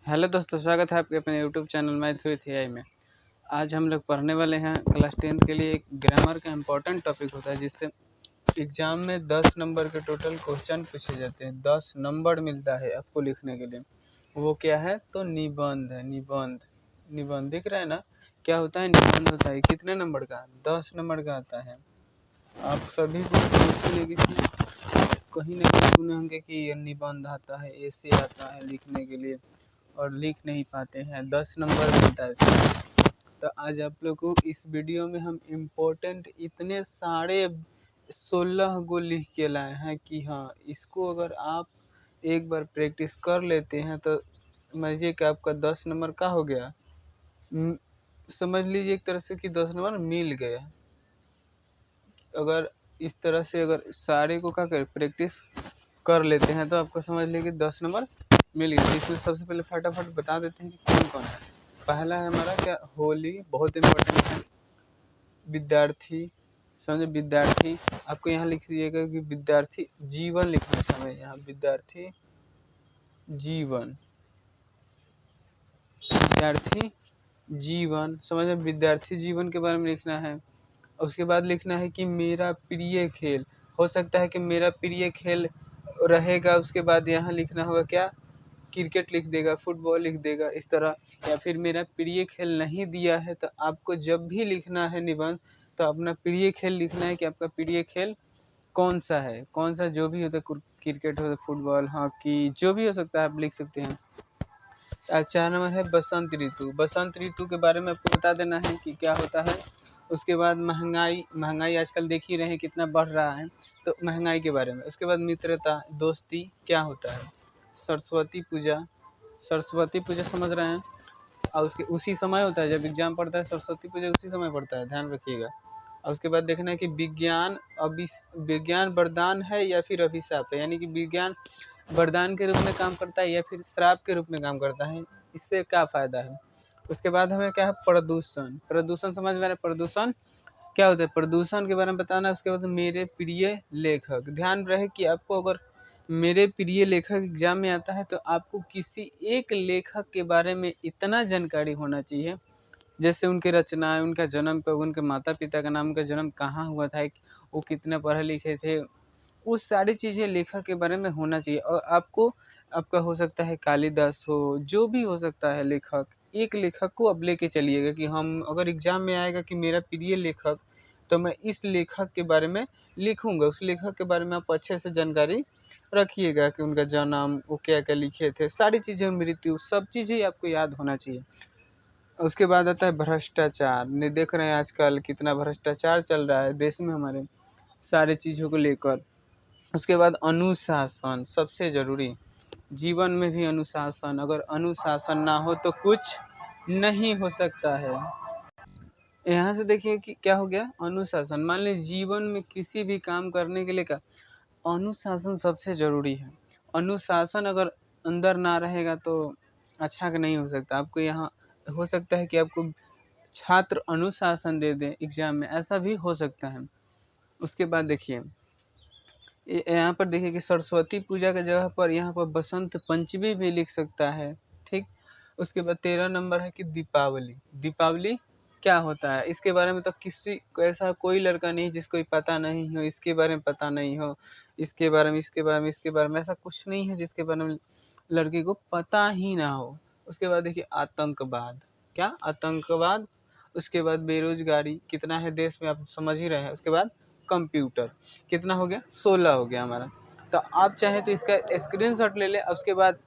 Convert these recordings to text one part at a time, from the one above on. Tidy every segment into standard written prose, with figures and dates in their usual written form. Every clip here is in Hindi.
हेलो दोस्तों, स्वागत है आपके अपने YouTube channel math with AI में। आज हम लोग पढ़ने वाले हैं क्लास 10th के लिए एक ग्रामर का इम्पोर्टेंट टॉपिक होता है, जिससे एग्जाम में 10 नंबर के टोटल क्वेश्चन पूछे जाते हैं। 10 नंबर मिलता है आपको लिखने के लिए। वो क्या है? तो निबंध है। निबंध दिख रहा है ना? क्या होता है? निबंध होता है। कितने नंबर का? 10 नंबर का आता है। आप सभी को कहीं ना कहीं सुने होंगे कि निबंध आता है, ऐसे आता है लिखने के लिए, और लिख नहीं पाते हैं। 10 नंबर मिलता है। तो आज आप लोग को इस वीडियो में हम इम्पोर्टेंट इतने सारे 16 गो लिख के लाए हैं कि हाँ, इसको अगर आप एक बार प्रैक्टिस कर लेते हैं तो समझिए कि आपका 10 नंबर का हो गया। समझ लीजिए एक तरह से कि 10 नंबर मिल गया। अगर इस तरह से अगर सारे को क्या कर प्रैक्टिस कर लेते हैं तो आपको समझ लीजिए 10 नंबर मिल गया। इसमें सबसे पहले फटाफट बता देते हैं कि कौन कौन है। पहला है हमारा क्या? होली, बहुत इम्पोर्टेंट है। विद्यार्थी, समझे? विद्यार्थी आपको यहाँ लिख दीजिएगा कि विद्यार्थी जीवन लिखने समय यहाँ विद्यार्थी जीवन, विद्यार्थी जीवन, समझ में? विद्यार्थी जीवन के बारे में लिखना है। उसके बाद लिखना है कि मेरा प्रिय खेल। हो सकता है कि मेरा प्रिय खेल रहेगा, उसके बाद यहाँ लिखना होगा क्या? क्रिकेट लिख देगा, फुटबॉल लिख देगा, इस तरह। या फिर मेरा प्रिय खेल नहीं दिया है तो आपको जब भी लिखना है निबंध तो अपना प्रिय खेल लिखना है कि आपका प्रिय खेल कौन सा है। कौन सा जो भी होता है, क्रिकेट हो, फुटबॉल, हॉकी, जो भी हो सकता है आप लिख सकते हैं। 4 नंबर है बसंत ऋतु। बसंत ऋतु के बारे में आपको बता देना है कि क्या होता है। उसके बाद महंगाई आजकल देख ही रहे हैं कितना बढ़ रहा है, तो महंगाई के बारे में। उसके बाद मित्रता, दोस्ती क्या होता है। सरस्वती पूजा समझ रहे हैं? और उसके उसी समय होता है जब एग्जाम पड़ता है। सरस्वती पूजा उसी समय पड़ता है, ध्यान रखिएगा। और उसके बाद देखना है कि विज्ञान वरदान है या फिर अभिशाप है, यानी कि विज्ञान वरदान के रूप में काम करता है या फिर श्राप के रूप में काम करता है, इससे क्या फायदा है। उसके बाद हमें क्या है? प्रदूषण समझ में आ रहा है? प्रदूषण क्या होता है, प्रदूषण के बारे में बताना है। उसके बाद मेरे प्रिय लेखक, ध्यान रहे कि आपको अगर मेरे प्रिय लेखक एग्जाम में आता है तो आपको किसी एक लेखक के बारे में इतना जानकारी होना चाहिए, जैसे उनकी रचनाएं, उनका जन्म कब, उनके माता पिता का नाम, उनका जन्म कहाँ हुआ था, वो कितने पढ़े लिखे थे, वो सारी चीज़ें लेखक के बारे में होना चाहिए। और आपका हो सकता है कालिदास हो, जो भी हो सकता है लेखक, एक लेखक को अब लेके चलिएगा कि हम अगर एग्जाम में आएगा कि मेरा प्रिय लेखक, तो मैं इस लेखक के बारे में लिखूंगा। उस लेखक के बारे में आप अच्छे से जानकारी रखिएगा कि उनका जन्म, वो क्या क्या लिखे थे, सारी चीज़ें, मृत्यु, सब चीज़ें आपको याद होना चाहिए। उसके बाद आता है भ्रष्टाचार। नहीं, देख रहे हैं आजकल कितना भ्रष्टाचार चल रहा है देश में हमारे, सारी चीज़ों को लेकर। उसके बाद अनुशासन, सबसे ज़रूरी। जीवन में भी अनुशासन, अगर अनुशासन ना हो तो कुछ नहीं हो सकता है। यहाँ से देखिए कि क्या हो गया? अनुशासन। मान लीजिए जीवन में किसी भी काम करने के लिए का अनुशासन सबसे ज़रूरी है। अनुशासन अगर अंदर ना रहेगा तो अच्छा नहीं हो सकता। आपको यहाँ हो सकता है कि आपको छात्र अनुशासन दे दें एग्जाम में, ऐसा भी हो सकता है। उसके बाद देखिए यहाँ पर देखिए कि सरस्वती पूजा की जगह पर यहाँ पर बसंत पंचमी भी लिख सकता है, ठीक। उसके बाद 13 नंबर है कि दीपावली। दीपावली क्या होता है, इसके बारे में तो किसी को ऐसा कोई लड़का नहीं जिसको पता नहीं हो, इसके बारे में पता नहीं हो, इसके बारे में ऐसा कुछ नहीं है जिसके बारे में लड़के को पता ही ना हो। उसके बाद देखिए आतंकवाद, क्या? आतंकवाद। उसके बाद बेरोजगारी कितना है देश में, आप समझ ही रहे हैं। उसके बाद कंप्यूटर, कितना हो गया? 16 हो गया हमारा। तो आप चाहे तो इसका स्क्रीनशॉट ले लें। उसके बाद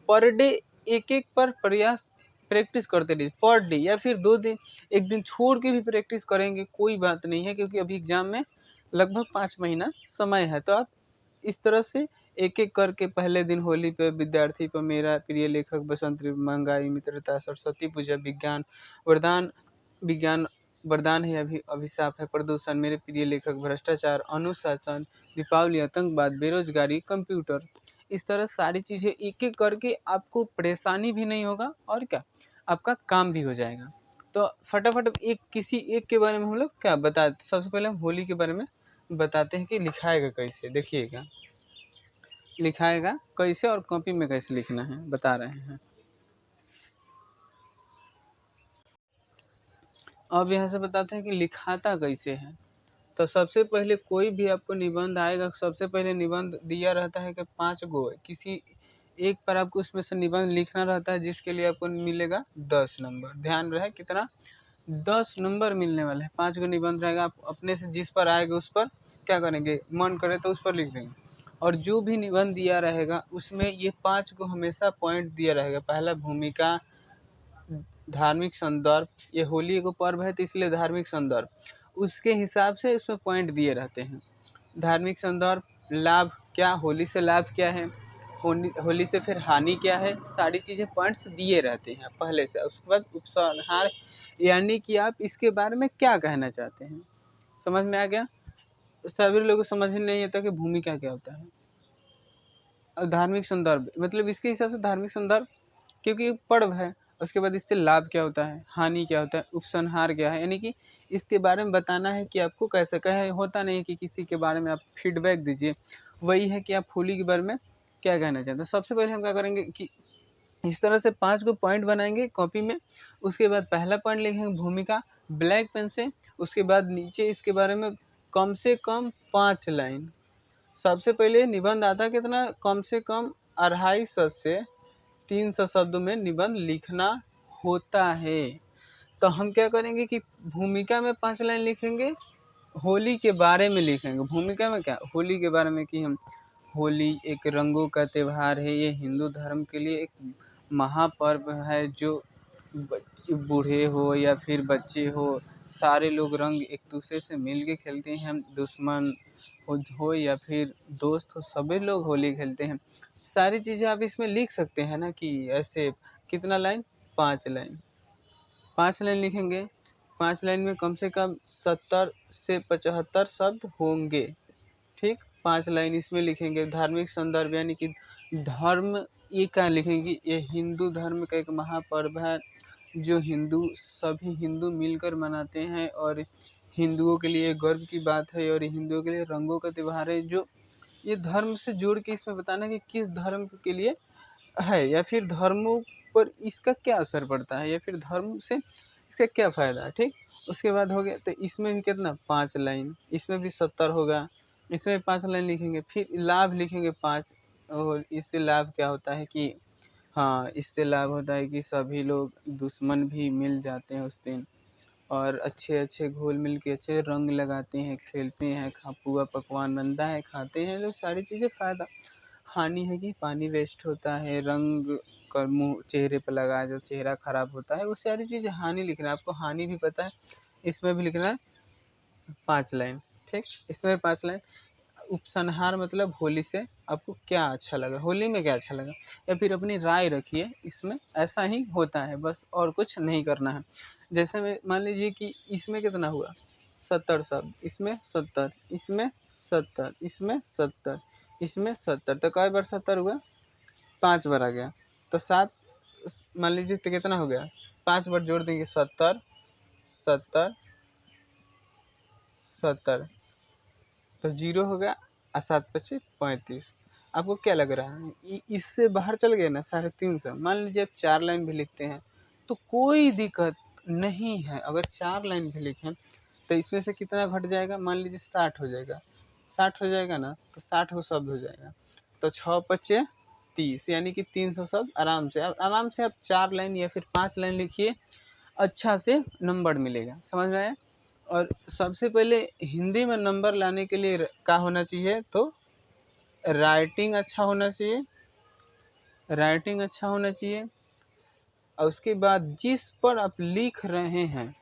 पर डे एक एक पर प्रयास प्रैक्टिस करते रहिए पर डे, या फिर 2 दिन, एक दिन छोड़ के भी प्रैक्टिस करेंगे कोई बात नहीं है, क्योंकि अभी एग्जाम में लगभग 5 महीना समय है। तो आप इस तरह से एक एक करके, पहले दिन होली पे, विद्यार्थी पर, मेरा प्रिय लेखक, बसंत ऋतु, महंगाई, मित्रता, सरस्वती पूजा, विज्ञान वरदान है, अभी अभिशाप है, प्रदूषण, मेरे प्रिय लेखक, भ्रष्टाचार, अनुशासन, दीपावली, आतंकवाद, बेरोजगारी, कंप्यूटर। इस तरह सारी चीज़ें एक एक करके आपको परेशानी भी नहीं होगा, और क्या, आपका काम भी हो जाएगा। तो फटाफट किसी एक के बारे में हम लोग क्या बताते। सबसे पहले हम होली के बारे में बताते हैं कि लिखाएगा कैसे। देखिएगा लिखाएगा कैसे और कॉपी में कैसे लिखना है, बता रहे हैं। अब यहाँ से बताते हैं कि लिखाता कैसे है। तो सबसे पहले कोई भी आपको निबंध आएगा, सबसे पहले निबंध दिया रहता है कि 5 गो किसी एक पर आपको उसमें से निबंध लिखना रहता है, जिसके लिए आपको मिलेगा 10 नंबर। ध्यान रहे कितना, 10 नंबर मिलने वाले हैं। 5 गो निबंध रहेगा, आप अपने से जिस पर आएगा उस पर क्या करेंगे, मन करे तो उस पर लिख देंगे। और जो भी निबंध दिया रहेगा उसमें ये 5 को हमेशा पॉइंट दिया रहेगा। पहला भूमिका, धार्मिक संदर्भ, ये होली को पर्व है तो इसलिए धार्मिक संदर्भ, उसके हिसाब से इसमें पॉइंट दिए रहते हैं। धार्मिक संदर्भ, लाभ क्या, होली से लाभ क्या है, होली से फिर हानि क्या है, सारी चीज़ें पॉइंट्स दिए रहते हैं पहले से। उसके बाद उपसंहार, यानी कि आप इसके बारे में क्या कहना चाहते हैं। समझ में आ गया। सभी लोगों को समझ ही नहीं आता कि भूमिका क्या होता है। और धार्मिक संदर्भ मतलब इसके हिसाब से धार्मिक संदर्भ, क्योंकि एक पर्व है। उसके बाद इससे लाभ क्या होता है, हानि क्या होता है, उपसंहार क्या है, यानी कि इसके बारे में बताना है कि आपको कैसे कहे। होता नहीं है कि किसी के बारे में आप फीडबैक दीजिए, वही है कि आप होली के बारे में क्या कहना चाहते हैं। सबसे पहले हम क्या करेंगे कि इस तरह से 5 को पॉइंट बनाएंगे कॉपी में। उसके बाद पहला पॉइंट लिखेंगे भूमिका ब्लैक पेन से। उसके बाद नीचे इसके बारे में कम से कम 5 लाइन। सबसे पहले निबंध आता है कितना, कम से कम 250 से 300 शब्दों में निबंध लिखना होता है। तो हम क्या करेंगे कि भूमिका में 5 लाइन लिखेंगे, होली के बारे में लिखेंगे। भूमिका में क्या, होली के बारे में कि हम होली एक रंगों का त्यौहार है, ये हिंदू धर्म के लिए एक महापर्व है, जो बूढ़े हो या फिर बच्चे हो, सारे लोग रंग एक दूसरे से मिल के खेलते हैं। दुश्मन हो या फिर दोस्त हो, सभी लोग होली खेलते हैं। सारी चीज़ें आप इसमें लिख सकते हैं ना कि ऐसे। कितना लाइन, 5 लाइन। 5 लाइन लिखेंगे, 5 लाइन में कम से कम 70 से 75 शब्द होंगे। ठीक, 5 लाइन इसमें लिखेंगे। धार्मिक संदर्भ यानी कि धर्म, ये क्या लिखेंगे, ये हिंदू धर्म का एक महापर्व है, जो सभी हिंदू मिलकर मनाते हैं, और हिंदुओं के लिए गर्व की बात है, और हिंदुओं के लिए रंगों का त्यौहार है। जो ये धर्म से जोड़ के इसमें बताना कि किस धर्म के लिए है, या फिर धर्मों पर इसका क्या असर पड़ता है, या फिर धर्म से इसका क्या फ़ायदा है। ठीक, उसके बाद हो गया। तो इसमें भी कितना, 5 लाइन। इसमें भी 70 होगा। इसमें 5 लाइन लिखेंगे, फिर लाभ लिखेंगे 5। और इससे लाभ क्या होता है कि हाँ, इससे लाभ होता है कि सभी लोग, दुश्मन भी मिल जाते हैं उस दिन, और अच्छे अच्छे घुल मिल के अच्छे रंग लगाते हैं, खेलते हैं, पुआ पकवान बनता है, खाते हैं लोग, सारी चीज़ें फ़ायदा। हानि है कि पानी वेस्ट होता है, रंग का मुँह चेहरे पर लगाया जो चेहरा खराब होता है, वो सारी चीज़ें हानि लिखना है आपको। हानि भी पता है, इसमें भी लिखना है 5 लाइन। ठीक, इसमें 5 लाइन। उपसंहार मतलब होली से आपको क्या अच्छा लगा, होली में क्या अच्छा लगा, या फिर अपनी राय रखिए। इसमें ऐसा ही होता है, बस और कुछ नहीं करना है। जैसे में मान लीजिए कि इसमें कितना हुआ, 70 शब्द, इसमें 70, इसमें 70, इसमें 70, इसमें 70। तो कई बार 70 हुआ, 5 बार आ गया, तो 7 मान लीजिए तो कितना हो गया, 5 बार जोड़ देंगे, 70, 70, 70, तो 0 हो गया, और 7 पचे 35। आपको क्या लग रहा है, इससे बाहर चल गए ना 350। मान लीजिए आप 4 लाइन भी लिखते हैं तो कोई दिक्कत नहीं है। अगर 4 लाइन भी लिखें तो इसमें से कितना घट जाएगा, मान लीजिए 60 हो जाएगा। 60 हो जाएगा ना, तो 60 हो शब्द हो जाएगा, तो 6 पचे 30, यानी कि 300 शब्द आराम से आप 4 लाइन या फिर 5 लाइन लिखिए, अच्छा से नंबर मिलेगा। समझ में आया। और सबसे पहले हिंदी में नंबर लाने के लिए क्या होना चाहिए, तो राइटिंग अच्छा होना चाहिए, राइटिंग अच्छा होना चाहिए। और उसके बाद जिस पर आप लिख रहे हैं,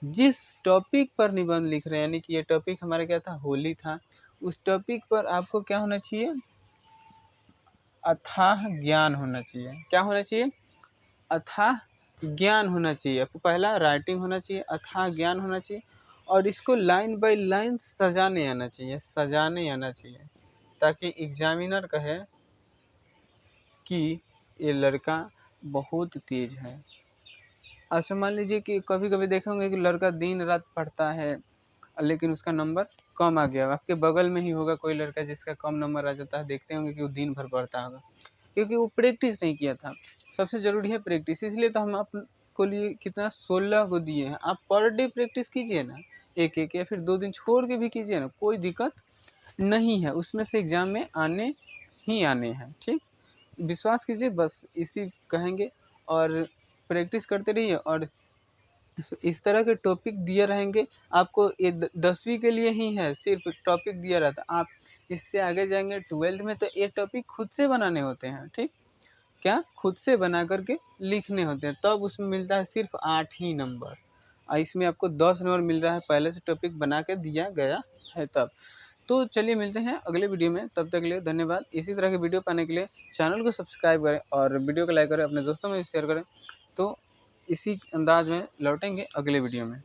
जिस टॉपिक पर निबंध लिख रहे हैं, यानी कि ये टॉपिक हमारा क्या था, होली था, उस टॉपिक पर आपको क्या होना चाहिए, अथाह ज्ञान होना चाहिए। क्या होना चाहिए, अथाह ज्ञान होना चाहिए। आपको पहला राइटिंग होना चाहिए, अथाह ज्ञान होना चाहिए, और इसको लाइन बाय लाइन सजाने आना चाहिए, सजाने आना चाहिए, ताकि एग्जामिनर कहे कि ये लड़का बहुत तेज है। अच्छा, मान लीजिए कि कभी कभी देखे होंगे कि लड़का दिन रात पढ़ता है, लेकिन उसका नंबर कम आ गया। आपके बगल में ही होगा कोई लड़का जिसका कम नंबर आ जाता है, देखते होंगे कि वो दिन भर पढ़ता होगा, क्योंकि वो प्रैक्टिस नहीं किया था। सबसे ज़रूरी है प्रैक्टिस, इसलिए तो हम को लिए कितना 16 को दिए हैं। आप पर डे प्रैक्टिस कीजिए ना, एक एक या फिर 2 दिन छोड़ के भी कीजिए ना, कोई दिक्कत नहीं है, उसमें से एग्ज़ाम में आने ही आने हैं। ठीक, विश्वास कीजिए, बस इसी कहेंगे। और प्रैक्टिस करते रहिए और इस तरह के टॉपिक दिए रहेंगे आपको। ये 10वीं के लिए ही है, सिर्फ टॉपिक दिया रहता है। आप इससे आगे जाएंगे 12th में तो ये टॉपिक खुद से बनाने होते हैं। ठीक, क्या खुद से बना करके लिखने होते हैं, तब उसमें मिलता है सिर्फ 8 ही नंबर। इसमें आपको 10 नंबर मिल रहा है, पहले से टॉपिक बना के दिया गया है तब। तो चलिए मिलते हैं अगले वीडियो में, तब तक के लिए धन्यवाद। इसी तरह के वीडियो पाने के लिए चैनल को सब्सक्राइब करें और वीडियो को लाइक करें, अपने दोस्तों में भी शेयर करें। तो इसी अंदाज में लौटेंगे अगले वीडियो में।